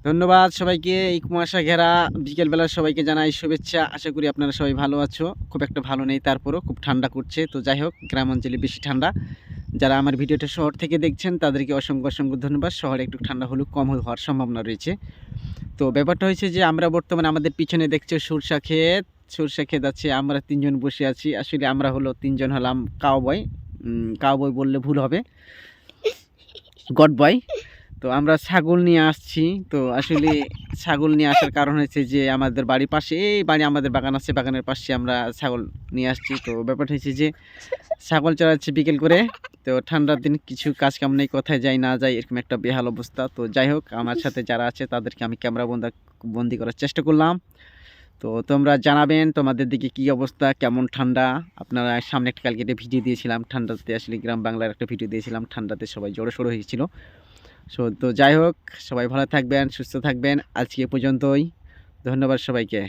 ধন্যবাদ সবাইকে। এই কুয়াশা ঘেরা বিকেলবেলা সবাইকে জানাই শুভেচ্ছা। আশা করি আপনারা সবাই ভালো আছো। খুব একটা ভালো নেই, তারপরও খুব ঠান্ডা করছে। তো যাই হোক, গ্রাম অঞ্চলে বেশি ঠান্ডা। যারা আমার ভিডিওটা শহর থেকে দেখছেন তাদেরকে অসংখ্য ধন্যবাদ। শহরে একটু ঠান্ডা হলেও কম হওয়ার সম্ভাবনা রয়েছে। তো ব্যাপারটা হয়েছে যে আমরা বর্তমানে আমাদের পিছনে দেখছি সরষা ক্ষেত। সরষা ক্ষেত আছে, আমরা ৩ জন বসে আছি। আসলে আমরা হলো ৩ জন হলাম কাউবয়। কাউবয় বললে ভুল হবে। গড বয়। তো আমরা ছাগল নিয়ে আসছি। তো আসলে ছাগল নিয়ে আসার কারণ হয়েছে যে আমাদের বাড়ির পাশে, এই বাড়ি আমাদের বাগান আছে, বাগানের পাশে আমরা ছাগল নিয়ে আসছি। তো ব্যাপারটা হয়েছে যে ছাগল চড়াচ্ছি বিকেল করে। তো ঠান্ডার দিন কিছু কাজ কাম নেই, কোথায় যাই না যাই এরকম একটা বেহাল অবস্থা। তো যাই হোক, আমার সাথে যারা আছে তাদেরকে আমি ক্যামেরা বন্দি করার চেষ্টা করলাম। তো তোমরা জানাবেন তোমাদের দিকে কি অবস্থা, কেমন ঠান্ডা। আপনারা সামনে একটা কালকে একটা ভিডিও দিয়েছিলাম ঠান্ডাতে, আসলে গ্রাম বাংলার একটা ভিডিও দিয়েছিলাম, ঠান্ডাতে সবাই জড়ো হয়েছিল। তো যাই হোক, সবাই ভালো থাকবেন, সুস্থ থাকবেন। আজকে এ পর্যন্তই। ধন্যবাদ সবাইকে।